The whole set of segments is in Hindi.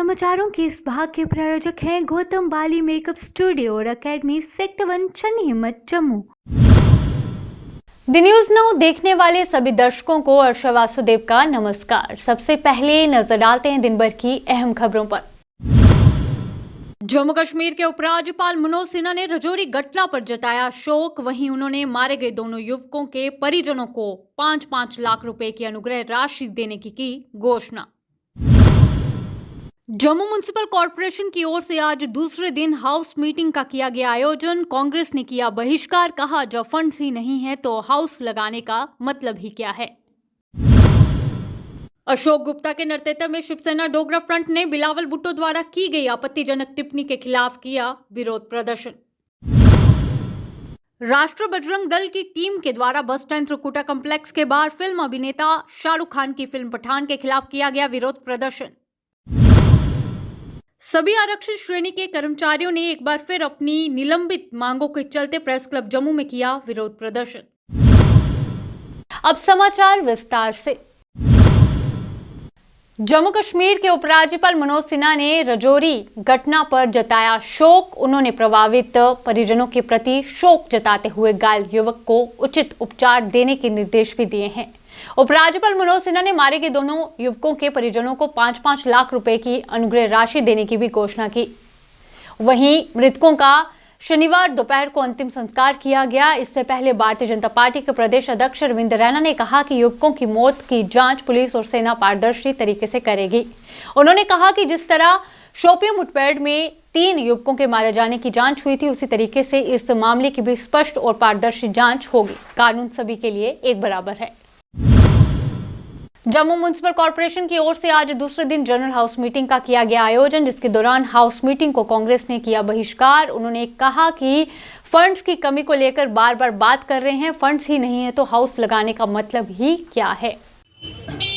समाचारों के इस भाग के प्रायोजक हैं गौतम बाली मेकअप स्टूडियो और एकेडमी सेक्टर 1 चन्नी हिम्मत जम्मू। द न्यूज नाउ देखने वाले सभी दर्शकों को अर्षा वासुदेव का नमस्कार। सबसे पहले नजर डालते हैं दिन भर की अहम खबरों पर। जम्मू कश्मीर के उपराज्यपाल मनोज सिन्हा ने रजौरी घटना पर जताया शोक। वहीं उन्होंने मारे गए दोनों युवकों के परिजनों को 5-5 लाख रुपए की अनुग्रह राशि देने की घोषणा। जम्मू म्युनिसिपल कॉर्पोरेशन की ओर से आज दूसरे दिन हाउस मीटिंग का किया गया आयोजन। कांग्रेस ने किया बहिष्कार, कहा जब फंड्स ही नहीं है तो हाउस लगाने का मतलब ही क्या है। अशोक गुप्ता के नेतृत्व में शिवसेना डोगरा फ्रंट ने बिलावल भुट्टो द्वारा की गई आपत्तिजनक टिप्पणी के खिलाफ किया विरोध प्रदर्शन। राष्ट्र बजरंग दल की टीम के द्वारा बस स्टैंड त्रिकुटा कॉम्प्लेक्स के बाहर फिल्म अभिनेता शाहरुख खान की फिल्म पठान के खिलाफ किया गया विरोध प्रदर्शन। सभी आरक्षित श्रेणी के कर्मचारियों ने एक बार फिर अपनी निलंबित मांगों के चलते प्रेस क्लब जम्मू में किया विरोध प्रदर्शन। अब समाचार विस्तार से। जम्मू कश्मीर के उपराज्यपाल मनोज सिन्हा ने रजौरी घटना पर जताया शोक। उन्होंने प्रभावित परिजनों के प्रति शोक जताते हुए घायल युवक को उचित उपचार देने के निर्देश भी दिए हैं। उपराज्यपाल मनोज सिन्हा ने मारे गए दोनों युवकों के परिजनों को 5-5 लाख रुपए की अनुग्रह राशि देने की भी घोषणा की। वहीं मृतकों का शनिवार दोपहर को अंतिम संस्कार किया गया। इससे पहले भारतीय जनता पार्टी के प्रदेश अध्यक्ष रविंद्र रैना ने कहा कि युवकों की मौत की जांच पुलिस और सेना पारदर्शी तरीके से करेगी। उन्होंने कहा कि जिस तरह शोपियां मुठभेड़ में 3 युवकों के मारे जाने की जांच हुई थी, उसी तरीके से इस मामले की भी स्पष्ट और पारदर्शी जांच होगी। कानून सभी के लिए एक बराबर है। जम्मू म्युनिसिपल कॉर्पोरेशन की ओर से आज दूसरे दिन जनरल हाउस मीटिंग का किया गया आयोजन, जिसके दौरान हाउस मीटिंग को कांग्रेस ने किया बहिष्कार। उन्होंने कहा कि फंड्स की कमी को लेकर बार बार बात कर रहे हैं, फंड्स ही नहीं है तो हाउस लगाने का मतलब ही क्या है।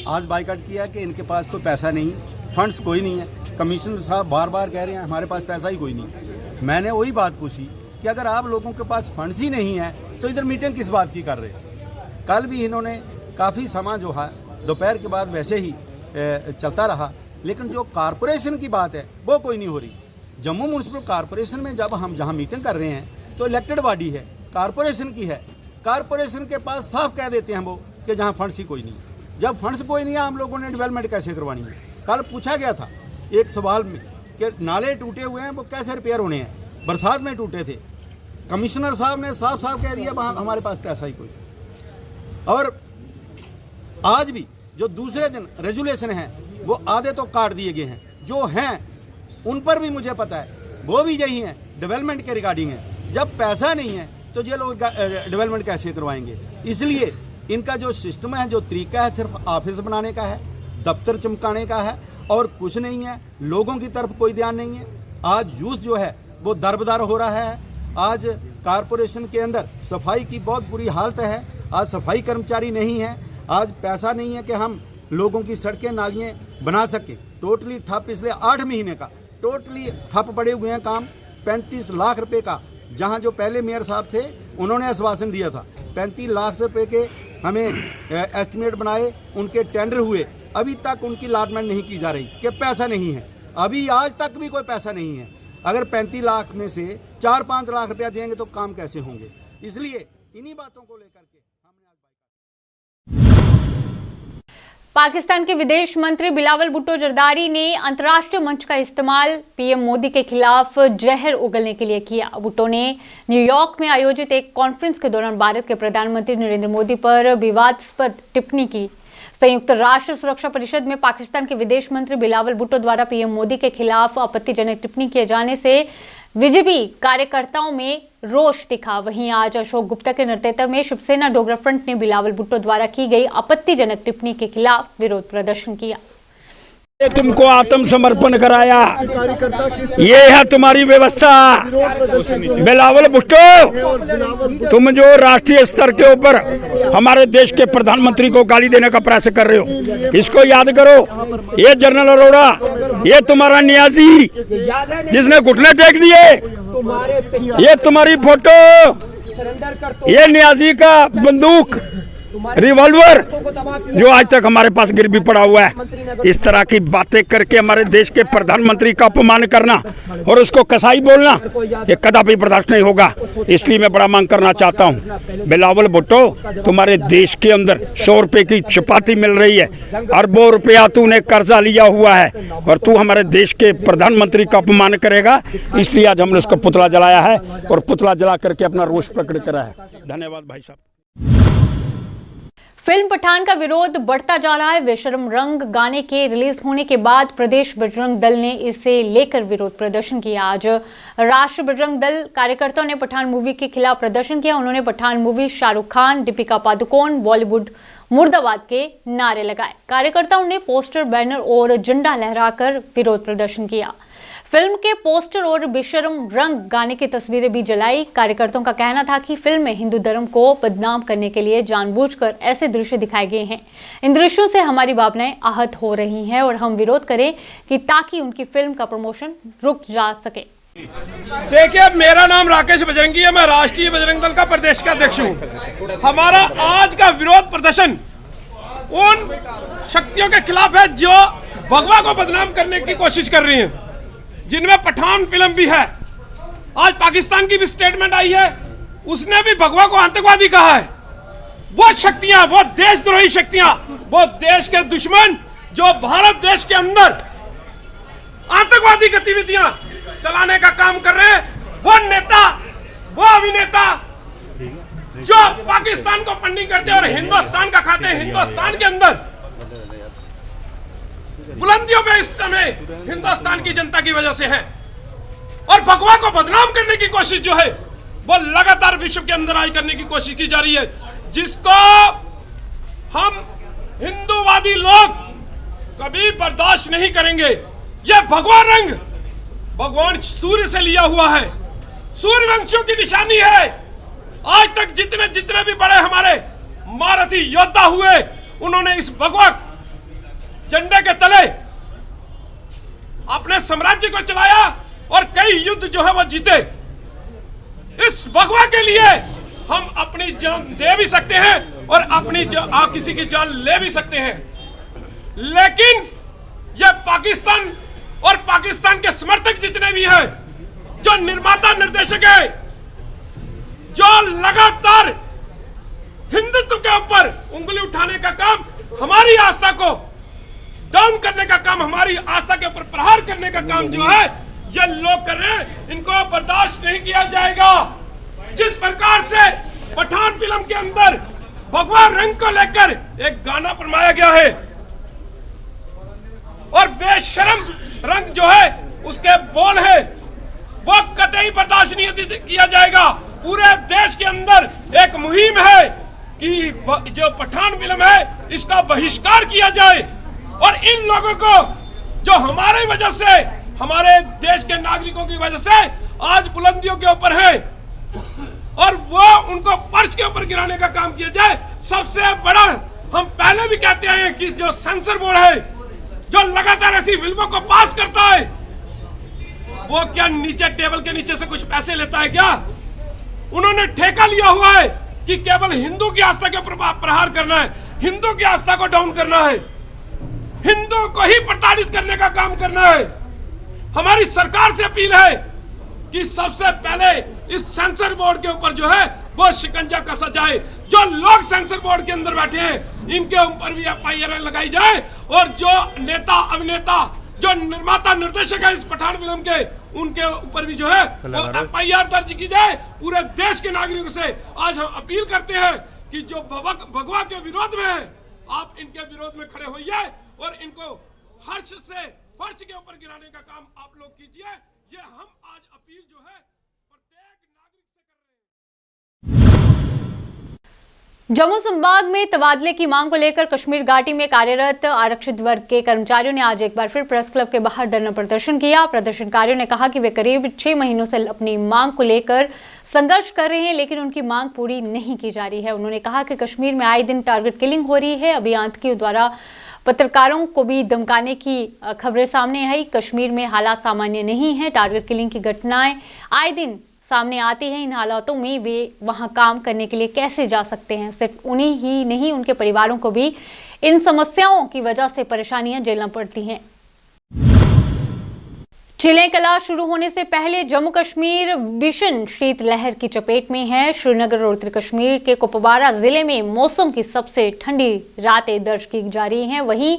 आज बाइकाट किया कि इनके पास कोई पैसा नहीं, फंड्स कोई नहीं है। कमिश्नर साहब बार बार कह रहे हैं हमारे पास पैसा ही कोई नहीं। मैंने वही बात पूछी कि अगर आप लोगों के पास फंड्स ही नहीं है तो इधर मीटिंग किस बात की कर रहे हैं। कल भी इन्होंने काफ़ी समय जो है दोपहर के बाद वैसे ही चलता रहा, लेकिन जो कारपोरेशन की बात है वो कोई नहीं हो रही। जम्मू म्युनिसिपल कॉर्पोरेशन में जब हम जहां मीटिंग कर रहे हैं तो इलेक्टेड बॉडी है, कारपोरेशन की है। कारपोरेशन के पास साफ कह देते हैं वो कि जहां फंड्स ही कोई नहीं। जब फंड्स कोई नहीं है, हम लोगों ने डेवलपमेंट कैसे करवानी है। कल पूछा गया था एक सवाल में कि नाले टूटे हुए हैं वो कैसे रिपेयर होने हैं, बरसात में टूटे थे। कमिश्नर साहब ने साफ साफ कह दिया वहाँ हमारे पास पैसा ही कोई। और आज भी जो दूसरे दिन रेजुलेशन है वो आधे तो काट दिए गए हैं, जो हैं उन पर भी मुझे पता है वो भी यही हैं, डेवलपमेंट के रिगार्डिंग है। जब पैसा नहीं है तो ये लोग डेवलपमेंट कैसे करवाएंगे। इसलिए इनका जो सिस्टम है, जो तरीका है, सिर्फ ऑफिस बनाने का है, दफ्तर चमकाने का है और कुछ नहीं है। लोगों की तरफ कोई ध्यान नहीं है। आज यूथ जो है वो दरबदर हो रहा है। आज कारपोरेशन के अंदर सफाई की बहुत बुरी हालत है। आज सफाई कर्मचारी नहीं है। आज पैसा नहीं है कि हम लोगों की सड़कें नालियाँ बना सकें। टोटली ठप, पिछले 8 महीने का टोटली ठप पड़े हुए हैं काम। 35 लाख रुपए का, जहां जो पहले मेयर साहब थे उन्होंने आश्वासन दिया था 35 लाख रुपए के हमें एस्टिमेट बनाए, उनके टेंडर हुए, अभी तक उनकी अलॉटमेंट नहीं की जा रही कि पैसा नहीं है। अभी आज तक भी कोई पैसा नहीं है। अगर 35 लाख में से 4-5 लाख रुपया देंगे तो काम कैसे होंगे। इसलिए इन्हीं बातों को लेकर के पाकिस्तान के विदेश मंत्री बिलावल भुट्टो जरदारी ने अंतर्राष्ट्रीय मंच का इस्तेमाल पीएम मोदी के खिलाफ जहर उगलने के लिए किया। भुट्टो ने न्यूयॉर्क में आयोजित एक कॉन्फ्रेंस के दौरान भारत के प्रधानमंत्री नरेंद्र मोदी पर विवादास्पद टिप्पणी की। संयुक्त राष्ट्र सुरक्षा परिषद में पाकिस्तान के विदेश मंत्री बिलावल भुट्टो द्वारा पीएम मोदी के खिलाफ आपत्तिजनक टिप्पणी किए जाने से बीजेपी कार्यकर्ताओं में रोष दिखा। वहीं आज अशोक गुप्ता के नेतृत्व में शिवसेना डोगरा फ्रंट ने बिलावल भुट्टो द्वारा की गई आपत्तिजनक टिप्पणी के खिलाफ विरोध प्रदर्शन किया। तुमको आत्मसमर्पण कराया, ये है तुम्हारी व्यवस्था। बिलावल भुट्टो, तुम जो राष्ट्रीय स्तर के ऊपर हमारे देश के प्रधानमंत्री को गाली देने का प्रयास कर रहे हो, इसको याद करो। ये जनरल अरोड़ा, ये तुम्हारा नियाजी जिसने घुटने टेक दिए, ये तुम्हारी फोटो, ये नियाजी का बंदूक रिवॉल्वर जो आज तक हमारे पास गिरवी पड़ा हुआ है। इस तरह की बातें करके हमारे देश के प्रधानमंत्री का अपमान करना और उसको कसाई बोलना, ये कदापि बर्दाश्त नहीं होगा। इसलिए मैं बड़ा मांग करना चाहता हूँ, बिलावल भुट्टो, तुम्हारे देश के अंदर 100 रुपए की चपाती मिल रही है, अरबों रुपया तूने कर्जा लिया हुआ है और तू हमारे देश के प्रधानमंत्री का अपमान करेगा। इसलिए आज हमने उसका पुतला जलाया है और पुतला जला करके अपना रोष प्रकट करा है। धन्यवाद भाई साहब। फिल्म पठान का विरोध बढ़ता जा रहा है। बेशर्म रंग गाने के रिलीज होने के बाद प्रदेश बजरंग दल ने इसे लेकर विरोध प्रदर्शन किया। आज राष्ट्रीय बजरंग दल कार्यकर्ताओं ने पठान मूवी के खिलाफ प्रदर्शन किया। उन्होंने पठान मूवी, शाहरुख खान, दीपिका पादुकोण, बॉलीवुड मुर्दाबाद के नारे लगाए। कार्यकर्ताओं ने पोस्टर, बैनर और झंडा लहराकर विरोध प्रदर्शन किया। फिल्म के पोस्टर और बेशर्म रंग गाने की तस्वीरें भी जलाई। कार्यकर्ताओं का कहना था कि फिल्म में हिंदू धर्म को बदनाम करने के लिए जानबूझकर ऐसे दृश्य दिखाए गए हैं। इन दृश्यों से हमारी भावनाएं आहत हो रही हैं और हम विरोध करें कि ताकि उनकी फिल्म का प्रमोशन रुक जा सके। देखिए, मेरा नाम राकेश बजरंगी है, मैं राष्ट्रीय बजरंग दल का प्रदेश का अध्यक्ष हूँ। हमारा आज का विरोध प्रदर्शन उन शक्तियों के खिलाफ है जो भगवा को बदनाम करने की कोशिश कर रही हैं, जिनमें पठान फिल्म भी है। आज पाकिस्तान की भी स्टेटमेंट आई है, उसने भी भगवा को आतंकवादी कहा है। वो शक्तियां, वो देशद्रोही शक्तियां, वो देश के दुश्मन जो भारत देश के अंदर आतंकवादी गतिविधियां चलाने का काम कर रहे हैं, वो नेता, वो अभिनेता जो पाकिस्तान को फंडिंग करते हैं और हिंदुस्तान का खाते हैं, हिंदुस्तान के अंदर बुलंदियों में इस समय हिंदुस्तान की जनता की वजह से है। और भगवा को बदनाम करने की कोशिश जो है वो लगातार विश्व के अंदर आई करने की कोशिश की जा रही है, जिसको हम हिंदूवादी लोग कभी बर्दाश्त नहीं करेंगे। यह भगवा रंग भगवान सूर्य से लिया हुआ है, सूर्यवंशियों की निशानी है। आज तक जितने जितने भी बड़े हमारे महारथी योद्धा हुए, उन्होंने इस भगवा झंडे के तले अपने साम्राज्य को चलाया और कई युद्ध जो है वो जीते। इस भगवा के लिए हम अपनी जान दे भी सकते हैं और अपनी किसी की जान ले भी सकते हैं, लेकिन यह पाकिस्तान और पाकिस्तान के समर्थक जितने भी हैं, जो निर्माता निर्देशक है, जो लगातार हिंदुत्व के ऊपर उंगली उठाने का काम, हमारी आस्था को डाउन करने का काम, हमारी आस्था के ऊपर प्रहार करने का काम जो है ये लोग कर रहे हैं, इनको बर्दाश्त नहीं किया जाएगा। जिस प्रकार से पठान फिल्म के अंदर भगवा रंग को लेकर एक गाना फरमाया गया है और बेशर्म रंग जो है उसके बोल है, वो कतई बर्दाश्त नहीं किया जाएगा। पूरे देश के अंदर एक मुहिम है कि जो पठान फिल्म है इसका बहिष्कार किया जाए और इन लोगों को जो हमारे वजह से, हमारे देश के नागरिकों की वजह से आज बुलंदियों के ऊपर है और वो उनको फर्श के ऊपर गिराने का काम किया जाए। सबसे बड़ा हम पहले भी कहते हैं कि जो सेंसर बोर्ड है जो लगातार ऐसी फिल्मों को पास करता है, वो क्या नीचे टेबल के नीचे से कुछ पैसे लेता है क्या? उन्होंने ठेका लिया हुआ है कि केवल हिंदू की आस्था के ऊपर प्रहार करना है, हिंदू की आस्था को डाउन करना है, हिंदू को ही प्रताड़ित करने का काम करना है। हमारी सरकार से अपील है कि सबसे पहले इस सेंसर बोर्ड के ऊपर जो है वो शिकंजा कसा जाए। जो लोग सेंसर बोर्ड के अंदर बैठे हैं इनके ऊपर भी FIR लगाई जाए और जो नेता अभिनेता, जो निर्माता निर्देशक है इस पठान फिल्म के, उनके ऊपर भी जो है वो FIR दर्ज की जाए। पूरे देश के नागरिकों से आज हम अपील करते हैं कि जो भगवा के विरोध में है, आप इनके विरोध में खड़े होइए और इनको हर्ष से फर्श के ऊपर गिराने का काम आप लोग कीजिए। ये हम आज अपील जो है प्रत्येक नागरिक से कर रहे हैं। जम्मू संभाग में तबादले की मांग को लेकर कश्मीर घाटी में कार्यरत आरक्षित वर्ग के कर्मचारियों ने आज एक बार फिर प्रेस क्लब के बाहर धरना प्रदर्शन किया। प्रदर्शनकारियों ने कहा कि वे करीब 6 महीनों से अपनी मांग को लेकर संघर्ष कर रहे हैं, लेकिन उनकी मांग पूरी नहीं की जा रही है। उन्होंने कहा कि कश्मीर में आए दिन टारगेट किलिंग हो रही है। अभी आतंकियों द्वारा पत्रकारों को भी धमकाने की खबरें सामने आई। कश्मीर में हालात सामान्य नहीं है। टारगेट किलिंग की घटनाएं आए दिन सामने आती है। इन हालातों में वे वहां काम करने के लिए कैसे जा सकते हैं। सिर्फ उन्हीं ही नहीं, उनके परिवारों को भी इन समस्याओं की वजह से परेशानियां झेलना पड़ती हैं। चिल्लेकला शुरू होने से पहले जम्मू कश्मीर भीषण शीतलहर की चपेट में है। श्रीनगर और उत्तरी कश्मीर के कुपवारा जिले में मौसम की सबसे ठंडी रातें दर्ज की जा रही हैं। वहीं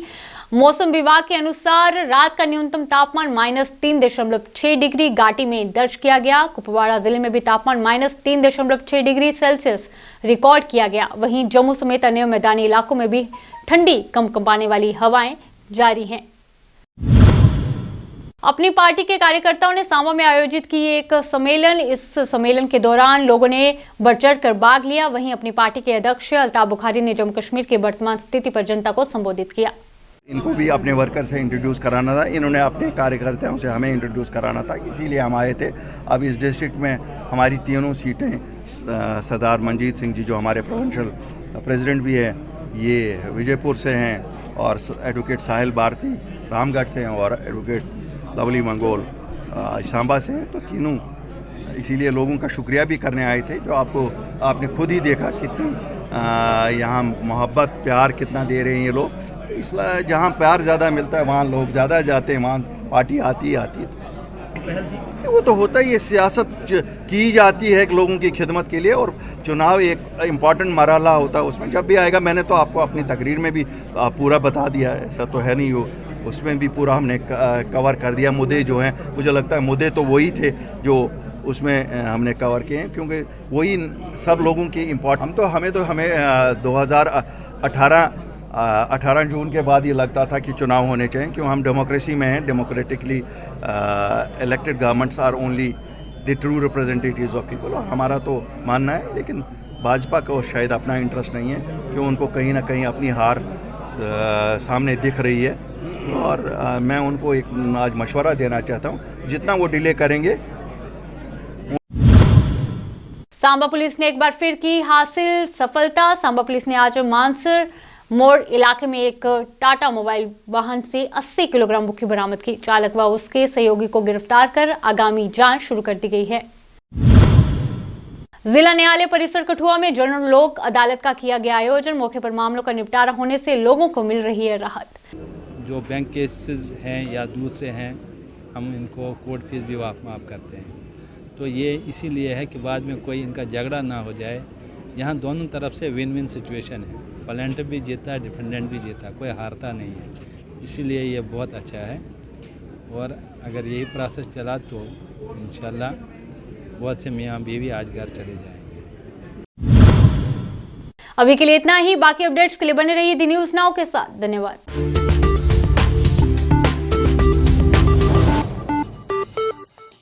मौसम विभाग के अनुसार रात का न्यूनतम तापमान -3.6 डिग्री घाटी में दर्ज किया गया। कुपवाड़ा जिले में भी तापमान -3.6 डिग्री सेल्सियस रिकॉर्ड किया गया। वहीं जम्मू समेत अन्य मैदानी इलाकों में भी ठंडी कंपने वाली हवाएं जारी हैं। अपनी पार्टी के कार्यकर्ताओं ने सांबा में आयोजित की एक सम्मेलन। इस सम्मेलन के दौरान लोगों ने बढ़ चढ़ कर भाग लिया। वहीं अपनी पार्टी के अध्यक्ष अल्ताफ बुखारी ने जम्मू कश्मीर की वर्तमान स्थिति पर जनता को संबोधित किया। इनको भी अपने वर्कर से इंट्रोड्यूस कराना था, इन्होंने अपने कार्यकर्ताओं से हमें इंट्रोड्यूस कराना था, इसीलिए हम आए थे। अब इस डिस्ट्रिक्ट में हमारी तीनों सीटें, सरदार मंजीत सिंह जी जो हमारे प्रोविंशियल प्रेसिडेंट भी है, ये विजयपुर से हैं, और एडवोकेट साहिल भारती रामगढ़ से हैं, और एडवोकेट लवली मंगोल सांबा से हैं। तो तीनों इसीलिए लोगों का शुक्रिया भी करने आए थे, जो आपने खुद ही देखा कितनी यहाँ मोहब्बत प्यार कितना दे रहे हैं ये लोग। तो इसलिए जहाँ प्यार ज़्यादा मिलता है वहाँ लोग ज़्यादा जाते हैं, वहाँ पार्टी आती ही आती है। वो तो होता ही है, सियासत की जाती है लोगों की खिदमत के लिए, और चुनाव एक इम्पॉर्टेंट मरहला होता है। उसमें जब भी आएगा, मैंने तो आपको अपनी तकरीर में भी पूरा बता दिया है, ऐसा तो है नहीं, वो उसमें भी पूरा हमने कवर कर दिया। मुद्दे जो हैं, मुझे लगता है मुद्दे तो वही थे जो उसमें हमने कवर किए हैं, क्योंकि वही सब लोगों की इम्पोर्टेंट। हमें 2018 जून के बाद ये लगता था कि चुनाव होने चाहिए, क्यों हम डेमोक्रेसी में हैं। Democratically elected governments are only the true representatives of people, और हमारा तो मानना है। लेकिन भाजपा को शायद अपना इंटरेस्ट नहीं है, क्यों उनको कहीं ना कहीं अपनी हार सामने दिख रही है। और मैं उनको एक आज मशवरा देना चाहता हूँ, जितना वो डिले करेंगे। सांबा पुलिस ने एक बार फिर की हासिल सफलता। सांबा पुलिस ने आज मानसर मोड़ इलाके में एक टाटा मोबाइल वाहन से 80 किलोग्राम भुक्की बरामद की। चालक व उसके सहयोगी को गिरफ्तार कर आगामी जांच शुरू कर दी गई है। जिला न्यायालय परिसर कठुआ में जनरल लोक अदालत का किया गया आयोजन। मौके पर मामलों का निपटारा होने से लोगों को मिल रही है राहत। जो बैंक केसेस हैं या दूसरे हैं, हम इनको कोर्ट फीस भी माफ़ करते हैं। तो ये इसीलिए है कि बाद में कोई इनका झगड़ा ना हो जाए। यहाँ दोनों तरफ से विन विन सिचुएशन है, प्लेंटिफ भी जीता है, डिफेंडेंट भी जीता, कोई हारता नहीं है। इसीलिए ये बहुत अच्छा है, और अगर यही प्रोसेस चला तो इंशाल्लाह बहुत से मियाँ बीवी आज घर चले जाएंगे। अभी के लिए इतना ही। बाकी अपडेट्स के लिए बने रहिए दी न्यूज़ नाउ के साथ। धन्यवाद।